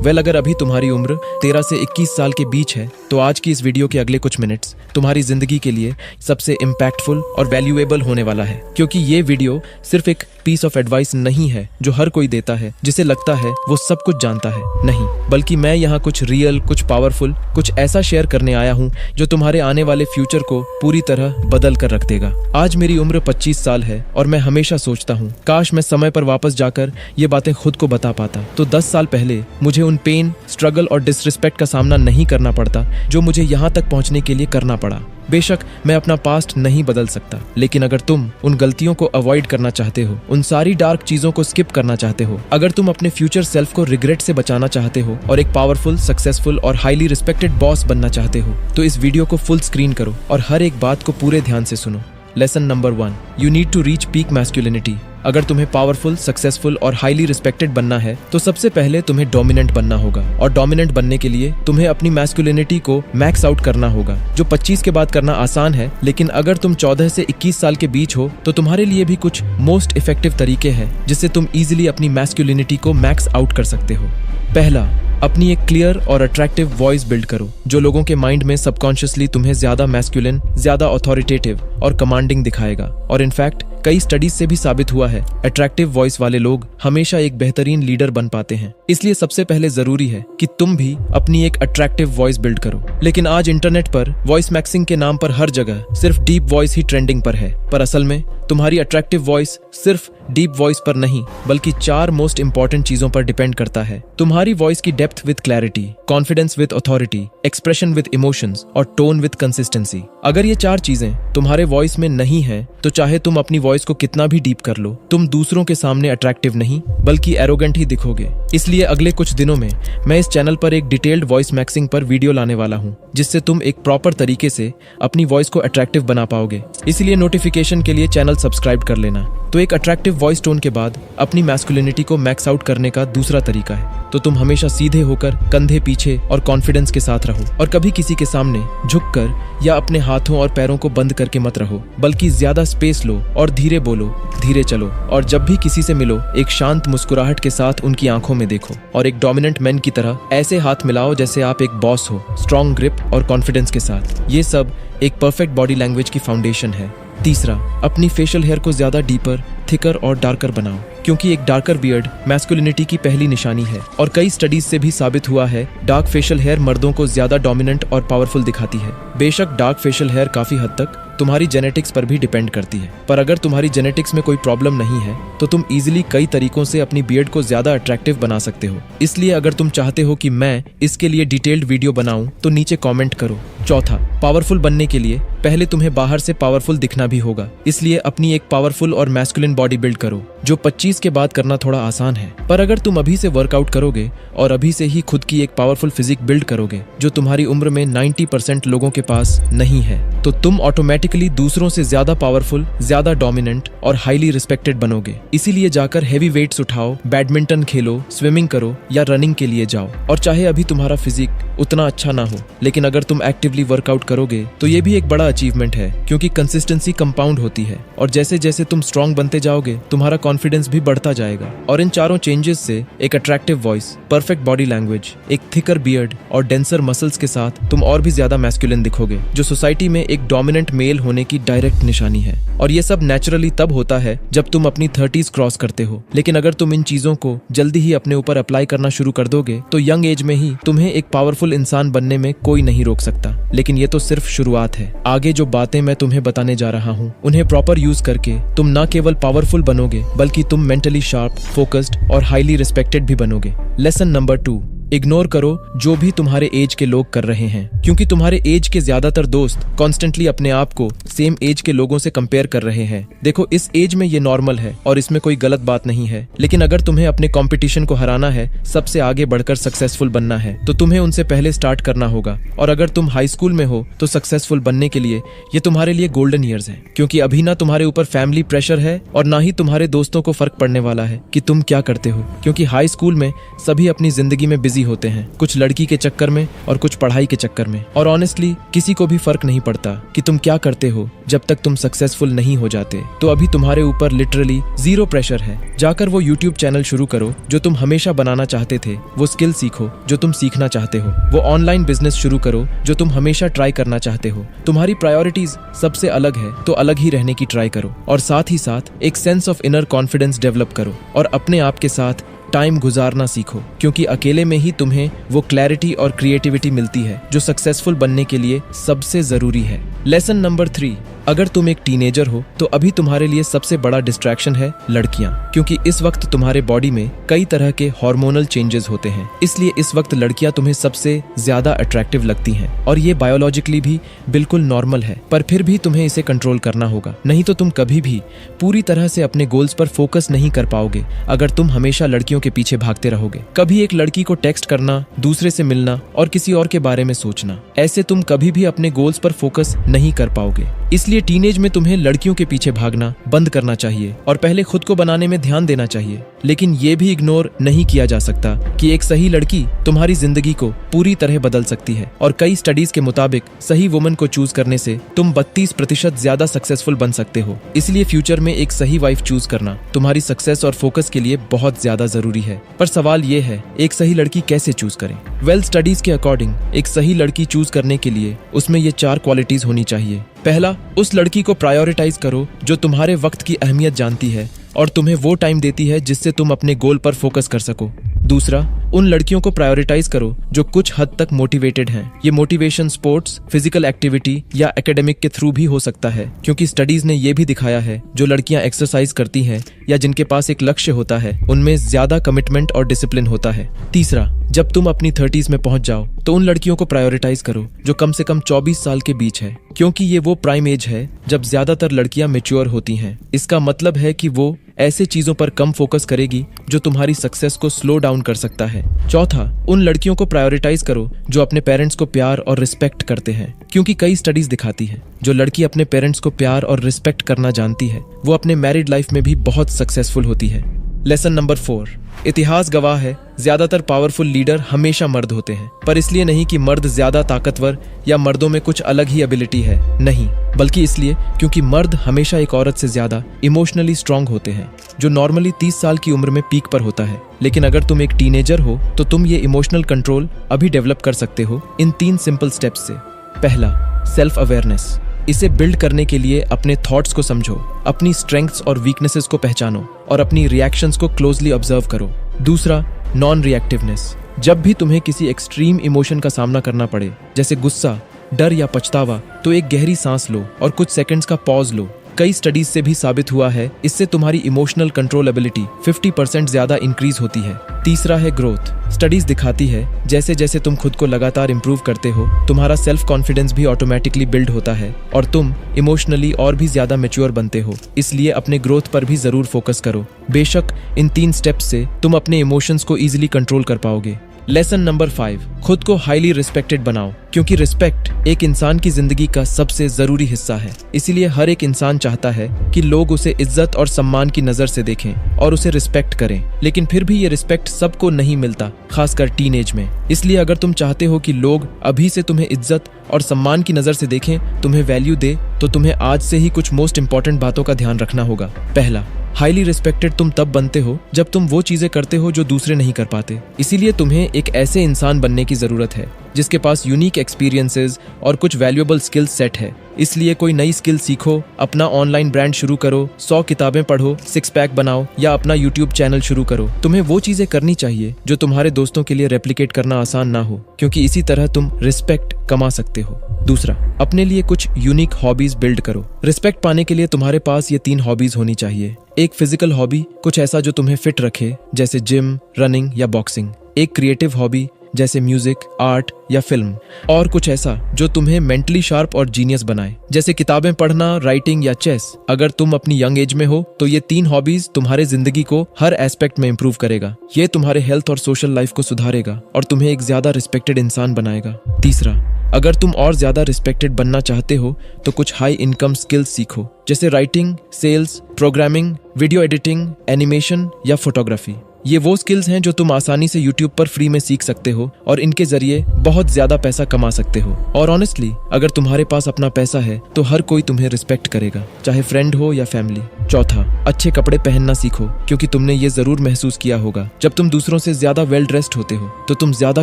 Well, अगर अभी तुम्हारी उम्र 13 से 21 साल के बीच है तो आज की इस वीडियो के अगले कुछ मिनट्स तुम्हारी जिंदगी के लिए सबसे इम्पैक्टफुल और वैल्यूएबल होने वाला है, क्योंकि ये वीडियो सिर्फ एक पीस ऑफ एडवाइस नहीं है जो हर कोई देता है, जिसे लगता है वो सब कुछ जानता है। नहीं, बल्कि मैं यहाँ कुछ रियल, कुछ पावरफुल, कुछ ऐसा शेयर करने आया हूँ जो तुम्हारे आने वाले फ्यूचर को पूरी तरह बदल कर रख देगा। आज मेरी उम्र 25 साल है और मैं हमेशा सोचता हूँ काश मैं समय पर वापस जाकर ये बातें खुद को बता पाता तो 10 साल पहले मुझे उन पेन, स्ट्रगल और डिसरिस्पेक्ट का सामना नहीं करना पड़ता जो मुझे यहाँ तक पहुँचने के लिए करना पड़ा। बेशक मैं अपना पास्ट नहीं बदल सकता, लेकिन अगर तुम उन गलतियों को अवॉइड करना चाहते हो, उन सारी डार्क चीजों को स्किप करना चाहते हो, अगर तुम अपने फ्यूचर सेल्फ को रिग्रेट से बचाना चाहते हो और एक पावरफुल, सक्सेसफुल और हाईली रिस्पेक्टेड बॉस बनना चाहते हो, तो इस वीडियो को फुल स्क्रीन करो और हर एक बात को पूरे ध्यान से सुनो। Lesson number 1, you need to reach peak masculinity. अगर तुम्हें पावरफुल, सक्सेसफुल और हाईली रिस्पेक्टेड बनना है तो सबसे पहले तुम्हें डोमिनेंट बनना होगा, और डोमिनेंट बनने के लिए तुम्हें अपनी मैस्कुलिनिटी को मैक्स आउट करना होगा, जो 25 के बाद करना आसान है। लेकिन अगर तुम 14 से 21 साल के बीच हो तो तुम्हारे लिए भी कुछ मोस्ट इफेक्टिव तरीके हैं जिससे तुम इजीली अपनी मैस्कुलिनिटी को मैक्स आउट कर सकते हो। पहला, अपनी एक क्लियर और अट्रैक्टिव वॉइस बिल्ड करो जो लोगों के माइंड में सबकॉन्शियसली तुम्हें ज्यादा मैस्कुलिन, ज्यादा अथॉरिटेटिव और कमांडिंग दिखाएगा। और इनफैक्ट कई स्टडीज से भी साबित हुआ है अट्रैक्टिव वॉइस वाले लोग हमेशा एक बेहतरीन लीडर बन पाते हैं। इसलिए सबसे पहले जरूरी है कि तुम भी अपनी एक अट्रैक्टिव वॉइस बिल्ड करो। लेकिन आज इंटरनेट पर वॉइस मैक्सिंग के नाम पर हर जगह सिर्फ डीप वॉइस ही ट्रेंडिंग पर है, पर असल में तुम्हारी अट्रैक्टिव वॉइस सिर्फ डीप वॉइस पर नहीं बल्कि 4 मोस्ट इंपॉर्टेंट चीजों पर डिपेंड करता है। तुम्हारी वॉइस की depth with clarity, confidence with authority, expression with emotions और टोन विद कंसिस्टेंसी। अगर ये 4 चीजें तुम्हारे वॉइस में नहीं है तो चाहे तुम अपनी वॉइस को कितना भी डीप कर लो, तुम दूसरों के सामने अट्रैक्टिव नहीं बल्कि एरोगेंट ही दिखोगे। इसलिए अगले कुछ दिनों में मैं इस चैनल पर एक डिटेल्ड वॉइस मैक्सिंग पर वीडियो लाने वाला हूँ, जिससे तुम एक प्रॉपर तरीके से अपनी वॉइस को अट्रैक्टिव बना पाओगे। इसलिए नोटिफिकेशन के लिए चैनल सब्सक्राइब कर लेना। तो एक अट्रैक्टिव वॉइस टोन के बाद अपनी मैस्कुलिनिटी को मैक्स आउट करने का दूसरा तरीका है तो तुम हमेशा सीधे होकर, कंधे पीछे और कॉन्फिडेंस के साथ रहो, और कभी किसी के सामने झुककर या अपने हाथों और पैरों को बंद करके मत रहो, बल्कि ज्यादा स्पेस लो और धीरे बोलो, धीरे चलो। और जब भी किसी से मिलो एक शांत मुस्कुराहट के साथ उनकी आंखों में देखो और एक डोमिनेंट मैन की तरह ऐसे हाथ मिलाओ जैसे आप एक बॉस हो, स्ट्रॉन्ग ग्रिप और कॉन्फिडेंस के साथ। ये सब एक परफेक्ट बॉडी लैंग्वेज की फाउंडेशन है। तीसरा, अपनी फेशियल हेयर को ज्यादा डीपर, थिकर और डार्कर बनाओ, क्योंकि एक डार्कर बियर्ड मैस्कुलिनिटी की पहली निशानी है, और कई स्टडीज से भी साबित हुआ है डार्क फेशियल हेयर मर्दों को ज्यादा डोमिनेंट और पावरफुल दिखाती है। बेशक डार्क फेशियल हेयर काफी हद तक तुम्हारी जेनेटिक्स पर भी डिपेंड करती है, पर अगर तुम्हारी जेनेटिक्स में कोई प्रॉब्लम नहीं है तो तुम इजीली कई तरीकों से अपनी बियर्ड को ज्यादा अट्रैक्टिव बना सकते हो। इसलिए अगर तुम चाहते हो कि मैं इसके लिए डिटेल्ड वीडियो बनाऊं तो नीचे कमेंट करो। चौथा, पावरफुल बनने के लिए पहले तुम्हें बाहर से पावरफुल दिखना भी होगा, इसलिए अपनी एक पावरफुल और मैस्कुलिन बॉडी बिल्ड करो, जो 25 के बाद करना थोड़ा आसान है। पर अगर तुम अभी से वर्कआउट करोगे और अभी से ही खुद की एक पावरफुल फिजिक बिल्ड करोगे जो तुम्हारी उम्र में 90% लोगों के पास नहीं है, तो तुम ऑटोमेटिकली दूसरों से ज्यादा पावरफुल, ज्यादा डोमिनेंट और हाईली रिस्पेक्टेड बनोगे। इसीलिए जाकर हेवी वेट्स उठाओ, बैडमिंटन खेलो, स्विमिंग करो या रनिंग के लिए जाओ। और चाहे अभी तुम्हारा फिजिक उतना अच्छा ना हो, लेकिन अगर तुम एक्टिवली वर्कआउट करोगे तो ये भी एक बड़ा अचीवमेंट है, क्योंकि कंसिस्टेंसी कंपाउंड होती है, और जैसे जैसे तुम स्ट्रॉन्ग बनते जाओगे तुम्हारा कॉन्फिडेंस भी बढ़ता जाएगा। और इन चारों चेंजेस से एक attractive voice, perfect body language, एक थिकर बियर्ड और डेंसर मसल्स के साथ तुम और भी ज्यादा मैस्कुलिन दिखोगे, जो सोसाइटी में एक डोमिनेंट मेल होने की डायरेक्ट निशानी है। और ये सब नेचुरली तब होता है जब तुम अपनी 30s क्रॉस करते हो। लेकिन अगर तुम इन चीजों को जल्दी ही अपने ऊपर अप्लाई करना शुरू कर दोगे तो यंग एज में ही तुम्हें एक पावरफुल इंसान बनने में कोई नहीं रोक सकता। लेकिन ये तो सिर्फ शुरुआत है। आगे जो बातें मैं तुम्हें बताने जा रहा हूँ उन्हें प्रॉपर यूज करके तुम न केवल पावरफुल बनोगे बल्कि तुम मेंटली शार्प, फोकस्ड और हाईली रिस्पेक्टेड भी बनोगे। लेसन नंबर 2, इग्नोर करो जो भी तुम्हारे एज के लोग कर रहे हैं, क्योंकि तुम्हारे एज के ज्यादातर दोस्त कॉन्स्टेंटली अपने आप को सेम एज के लोगों से कंपेयर कर रहे हैं। देखो, इस एज में ये नॉर्मल है और इसमें कोई गलत बात नहीं है, लेकिन अगर तुम्हें अपने कंपटीशन को हराना है, सबसे आगे बढ़कर सक्सेसफुल बनना है, तो तुम्हें उनसे पहले स्टार्ट करना होगा। और अगर तुम हाई स्कूल में हो तो सक्सेसफुल बनने के लिए ये तुम्हारे लिए गोल्डन ईयर्स हैं, क्योंकि अभी ना तुम्हारे ऊपर फैमिली प्रेशर है और ना ही तुम्हारे दोस्तों को फर्क पड़ने वाला है कि तुम क्या करते हो, क्योंकि हाई स्कूल में सभी अपनी जिंदगी में बिजी बिजी होते हैं, कुछ लड़की के चक्कर में और कुछ पढ़ाई के चक्कर में। और ऑनेस्टली किसी को भी फर्क नहीं पड़ता कि तुम क्या करते हो जब तक तुम सक्सेसफुल नहीं हो जाते। तो अभी तुम्हारे ऊपर लिटरली जीरो प्रेशर है। जाकर वो यूट्यूब चैनल शुरू करो जो तुम हमेशा बनाना चाहते थे, वो स्किल सीखो जो तुम सीखना चाहते हो, वो ऑनलाइन बिजनेस शुरू करो जो तुम हमेशा ट्राई करना चाहते हो। तुम्हारी प्रायोरिटीज सबसे अलग है तो अलग ही रहने की ट्राई करो, और साथ ही साथ एक sense of inner confidence develop करो और अपने आप के साथ टाइम गुजारना सीखो, क्योंकि अकेले में ही तुम्हें वो क्लैरिटी और क्रिएटिविटी मिलती है जो सक्सेसफुल बनने के लिए सबसे जरूरी है। लेसन नंबर 3, अगर तुम एक टीनेजर हो तो अभी तुम्हारे लिए सबसे बड़ा डिस्ट्रैक्शन है लड़कियां, क्योंकि इस वक्त तुम्हारे बॉडी में कई तरह के हार्मोनल चेंजेस होते हैं। इसलिए इस वक्त लड़कियां तुम्हें सबसे ज्यादा अट्रैक्टिव लगती हैं, और ये बायोलॉजिकली भी बिल्कुल नॉर्मल है। पर फिर भी तुम्हें इसे कंट्रोल करना होगा, नहीं तो तुम कभी भी पूरी तरह से अपने गोल्स पर फोकस नहीं कर पाओगे अगर तुम हमेशा लड़कियों के पीछे भागते रहोगे। कभी एक लड़की को टेक्स्ट करना, दूसरे से मिलना और किसी और के बारे में सोचना, ऐसे तुम कभी भी अपने गोल्स पर फोकस नहीं कर पाओगे। इसलिए टीनेज में तुम्हें लड़कियों के पीछे भागना बंद करना चाहिए और पहले खुद को बनाने में ध्यान देना चाहिए। लेकिन ये भी इग्नोर नहीं किया जा सकता कि एक सही लड़की तुम्हारी जिंदगी को पूरी तरह बदल सकती है, और कई स्टडीज के मुताबिक सही वुमन को चूज करने से तुम 32% ज्यादा सक्सेसफुल बन सकते हो। इसलिए फ्यूचर में एक सही वाइफ चूज करना तुम्हारी सक्सेस और फोकस के लिए बहुत ज्यादा जरूरी है। पर सवाल ये है, एक सही लड़की कैसे चूज करें? वेल, स्टडीज के अकॉर्डिंग एक सही लड़की चूज करने के लिए उसमें ये 4 क्वालिटीज होनी चाहिए। पहला, उस लड़की को प्रायोरिटाइज करो जो तुम्हारे वक्त की अहमियत जानती है और तुम्हें वो टाइम देती है जिससे तुम अपने गोल पर फोकस कर सको। दूसरा, उन लड़कियों को प्रायोरिटाइज करो जो कुछ हद तक मोटिवेटेड हैं। ये मोटिवेशन स्पोर्ट्स, फिजिकल एक्टिविटी या एकेडमिक के थ्रू भी हो सकता है, क्योंकि स्टडीज ने ये भी दिखाया है जो लड़कियां एक्सरसाइज करती हैं या जिनके पास एक लक्ष्य होता है उनमें ज्यादा कमिटमेंट और डिसिप्लिन होता है। तीसरा, जब तुम अपनी 30s में पहुंच जाओ तो उन लड़कियों को प्रायोरिटाइज करो जो कम से कम 24 साल के बीच है, क्योंकि ये वो प्राइम एज है जब ज्यादातर लड़कियां मैच्योर होती हैं। इसका मतलब है कि वो ऐसे चीजों पर कम फोकस करेगी जो तुम्हारी सक्सेस को स्लो डाउन कर सकता है। चौथा, उन लड़कियों को प्रायोरिटाइज करो जो अपने पेरेंट्स को प्यार और रिस्पेक्ट करते हैं, क्योंकि कई स्टडीज दिखाती है जो लड़की अपने पेरेंट्स को प्यार और रिस्पेक्ट करना जानती है वो अपने मैरिड लाइफ में भी बहुत सक्सेसफुल होती है। लेसन नंबर 4, इतिहास गवाह है ज्यादातर पावरफुल लीडर हमेशा मर्द होते हैं, पर इसलिए नहीं कि मर्द ज्यादा ताकतवर या मर्दों में कुछ अलग ही एबिलिटी है, नहीं, बल्कि इसलिए क्योंकि मर्द हमेशा एक औरत से ज्यादा इमोशनली स्ट्रांग होते हैं, जो नॉर्मली 30 साल की उम्र में पीक पर होता है। लेकिन अगर तुम एक टीनेजर हो तो तुम ये इमोशनल कंट्रोल अभी डेवलप कर सकते हो इन 3 सिंपल स्टेप्स से। पहला, सेल्फ अवेयरनेस। इसे बिल्ड करने के लिए अपने थॉट्स को समझो, अपनी स्ट्रेंथ्स और वीकनेसेस को पहचानो और अपनी रिएक्शंस को क्लोजली ऑब्जर्व करो। दूसरा, नॉन रिएक्टिवनेस। जब भी तुम्हें किसी एक्सट्रीम इमोशन का सामना करना पड़े, जैसे गुस्सा, डर या पछतावा, तो एक गहरी सांस लो और कुछ सेकंड्स का पॉज लो। कई स्टडीज से भी साबित हुआ है इससे तुम्हारी इमोशनल कंट्रोलेबिलिटी 50% ज्यादा इंक्रीज होती है। तीसरा है ग्रोथ। स्टडीज दिखाती है जैसे जैसे तुम खुद को लगातार इंप्रूव करते हो तुम्हारा सेल्फ कॉन्फिडेंस भी ऑटोमेटिकली बिल्ड होता है और तुम इमोशनली और भी ज्यादा मैच्योर बनते हो। इसलिए अपने ग्रोथ पर भी जरूर फोकस करो। बेशक इन 3 स्टेप्स से तुम अपने इमोशंस को इजीली कंट्रोल कर पाओगे। लेसन नंबर 5, खुद को हाईली रिस्पेक्टेड बनाओ, क्योंकि रिस्पेक्ट एक इंसान की जिंदगी का सबसे जरूरी हिस्सा है। इसीलिए हर एक इंसान चाहता है कि लोग उसे इज्जत और सम्मान की नजर से देखें और उसे रिस्पेक्ट करें, लेकिन फिर भी ये रिस्पेक्ट सबको नहीं मिलता, खासकर टीनेज में। इसलिए अगर तुम चाहते हो कि लोग अभी से तुम्हें इज्जत और सम्मान की नजर से देखें, तुम्हें वैल्यू दे, तो तुम्हें आज से ही कुछ मोस्ट इंपॉर्टेंट बातों का ध्यान रखना होगा। पहला, हाईली रिस्पेक्टेड तुम तब बनते हो जब तुम वो चीजें करते हो जो दूसरे नहीं कर पाते। इसीलिए तुम्हें एक ऐसे इंसान बनने की जरूरत है जिसके पास यूनिक एक्सपीरियंसेस और कुछ वैल्यूएबल स्किल सेट है। इसलिए कोई नई स्किल सीखो, अपना ऑनलाइन ब्रांड शुरू करो, 100 किताबें पढ़ो, 6 पैक बनाओ या अपना यूट्यूब चैनल शुरू करो। तुम्हें वो चीजें करनी चाहिए जो तुम्हारे दोस्तों के लिए रेप्लिकेट करना आसान ना हो, क्योंकि इसी तरह तुम रिस्पेक्ट कमा सकते हो। दूसरा, अपने लिए कुछ यूनिक हॉबीज बिल्ड करो। रिस्पेक्ट पाने के लिए तुम्हारे पास ये 3 हॉबीज होनी चाहिए। एक फिजिकल हॉबी, कुछ ऐसा जो तुम्हें फिट रखे, जैसे जिम, रनिंग या बॉक्सिंग। एक क्रिएटिव हॉबी, जैसे म्यूजिक, आर्ट या फिल्म। और कुछ ऐसा जो तुम्हें मेंटली शार्प और जीनियस बनाए, जैसे किताबें पढ़ना, राइटिंग या चेस। अगर तुम अपनी यंग एज में हो तो ये 3 हॉबीज तुम्हारे जिंदगी को हर एस्पेक्ट में इंप्रूव करेगा। ये तुम्हारे हेल्थ और सोशल लाइफ को सुधारेगा और तुम्हें एक ज्यादा रिस्पेक्टेड इंसान बनाएगा। तीसरा, अगर तुम और ज्यादा रिस्पेक्टेड बनना चाहते हो तो कुछ हाई इनकम स्किल्स सीखो, जैसे writing, sales, programming, video editing, animation या फोटोग्राफी। ये वो स्किल्स हैं जो तुम आसानी से यूट्यूब पर फ्री में सीख सकते हो और इनके जरिए बहुत ज्यादा पैसा कमा सकते हो। और ऑनेस्टली अगर तुम्हारे पास अपना पैसा है तो हर कोई तुम्हें रिस्पेक्ट करेगा, चाहे फ्रेंड हो या फैमिली। चौथा, अच्छे कपड़े पहनना सीखो, क्योंकि तुमने ये जरूर महसूस किया होगा जब तुम दूसरों से ज्यादा वेल ड्रेस्ड होते हो तो तुम ज्यादा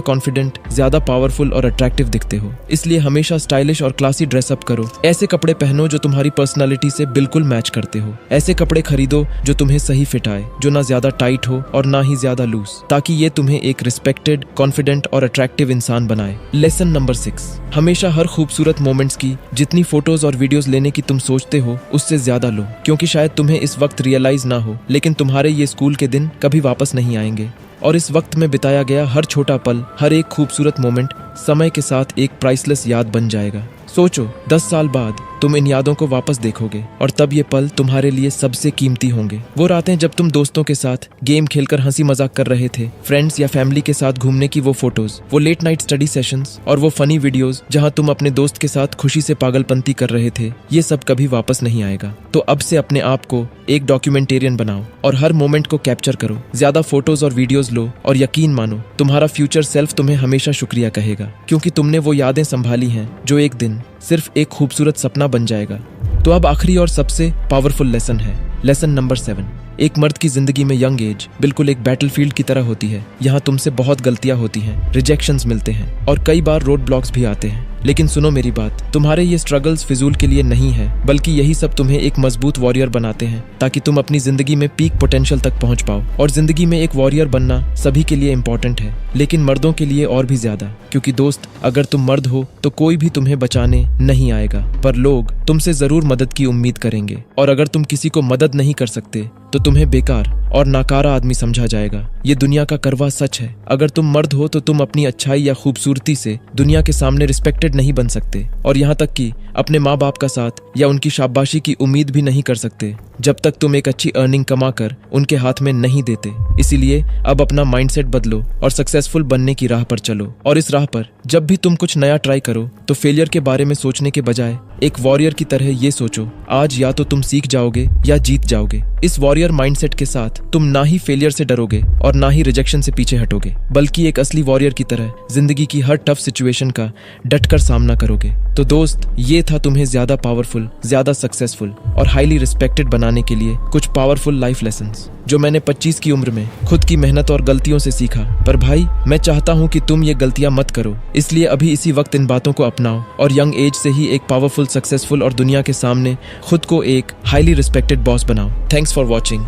कॉन्फिडेंट, ज्यादा पावरफुल और अट्रैक्टिव दिखते हो। इसलिए हमेशा स्टाइलिश और क्लासी ड्रेसअप करो। ऐसे कपड़े पहनो जो तुम्हारी पर्सनालिटी से बिल्कुल मैच करते हो। ऐसे कपड़े खरीदो जो तुम्हें सही फिट आए, जो ना ज्यादा टाइट हो और ना ही ज्यादा लूज, ताकि ये तुम्हें एक रिस्पेक्टेड, कॉन्फिडेंट और अट्रैक्टिव इंसान बनाए। लेसन नंबर 6, हमेशा हर खूबसूरत मोमेंट्स की जितनी फोटोज और वीडियोस लेने की तुम सोचते हो उससे ज्यादा लो, क्योंकि शायद तुम्हें इस वक्त रियलाइज ना हो लेकिन तुम्हारे ये स्कूल के दिन कभी वापस नहीं आएंगे। और इस वक्त में बिताया गया हर छोटा पल, हर एक खूबसूरत मोमेंट समय के साथ एक प्राइसलेस याद बन जाएगा। सोचो 10 साल बाद तुम इन यादों को वापस देखोगे और तब ये पल तुम्हारे लिए सबसे कीमती होंगे। वो रातें जब तुम दोस्तों के साथ गेम खेलकर हंसी मजाक कर रहे थे, फ्रेंड्स या फैमिली के साथ घूमने की वो फोटोज, वो लेट नाइट स्टडी सेशंस और वो फनी वीडियोस जहां तुम अपने दोस्त के साथ खुशी से पागलपंती कर रहे थे, ये सब कभी वापस नहीं आएगा। तो अब से अपने आप को एक डॉक्यूमेंटेरियन बनाओ और हर मोमेंट को कैप्चर करो। ज्यादा फोटोज और वीडियोज लो और यकीन मानो तुम्हारा फ्यूचर सेल्फ तुम्हें हमेशा शुक्रिया कहेगा, क्योंकि तुमने वो यादें संभाली हैं जो एक दिन सिर्फ एक खूबसूरत सपना बन जाएगा। तो अब आखिरी और सबसे पावरफुल लेसन है, लेसन नंबर 7। एक मर्द की जिंदगी में यंग एज बिल्कुल एक बैटलफील्ड की तरह होती है। यहाँ तुमसे बहुत गलतियां होती हैं, रिजेक्शंस मिलते हैं और कई बार रोड ब्लॉक्स भी आते हैं। लेकिन सुनो मेरी बात, तुम्हारे ये स्ट्रगल्स फिजूल के लिए नहीं है, बल्कि यही सब तुम्हें एक मजबूत वॉरियर बनाते हैं, ताकि तुम अपनी जिंदगी में पीक पोटेंशियल तक पहुंच पाओ। और जिंदगी में एक वॉरियर बनना सभी के लिए इंपॉर्टेंट है, लेकिन मर्दों के लिए और भी ज्यादा, क्योंकि दोस्त अगर तुम मर्द हो तो कोई भी तुम्हें बचाने नहीं आएगा, पर लोग तुमसे जरूर मदद की उम्मीद करेंगे। और अगर तुम किसी को मदद नहीं कर सकते तो तुम्हें बेकार और नाकारा आदमी समझा जाएगा। ये दुनिया का करवा सच है। अगर तुम मर्द हो तो तुम अपनी अच्छाई या खूबसूरती से दुनिया के सामने रिस्पेक्टेड नहीं बन सकते, और यहाँ तक कि अपने माँ बाप का साथ या उनकी शाबाशी की उम्मीद भी नहीं कर सकते जब तक तुम एक अच्छी अर्निंग कमाकर उनके हाथ में नहीं देते। इसीलिए अब अपना माइंडसेट बदलो और सक्सेसफुल बनने की राह पर चलो। और इस राह पर जब भी तुम कुछ नया ट्राई करो तो फेलियर के बारे में सोचने के बजाय एक वॉरियर की तरह ये सोचो, आज या तो तुम सीख जाओगे या जीत जाओगे। इस वॉरियर माइंडसेट के साथ तुम ना ही फेलियर से डरोगे और ना ही रिजेक्शन से पीछे हटोगे, बल्कि एक असली वॉरियर की तरह जिंदगी की हर टफ सिचुएशन का डटकर सामना करोगे। तो दोस्त, ये था तुम्हें ज्यादा पावरफुल, ज्यादा सक्सेसफुल और हाईली रिस्पेक्टेड बनाने के लिए कुछ पावरफुल लाइफ लेसन्स जो मैंने 25 की उम्र में खुद की मेहनत और गलतियों से सीखा। पर भाई, मैं चाहता हूँ कि तुम ये गलतियां मत करो, इसलिए अभी इसी वक्त इन बातों को अपनाओ और यंग एज से ही एक पावरफुल, सक्सेसफुल और दुनिया के सामने खुद को एक हाईली रिस्पेक्टेड बॉस बनाओ। Thanks for watching.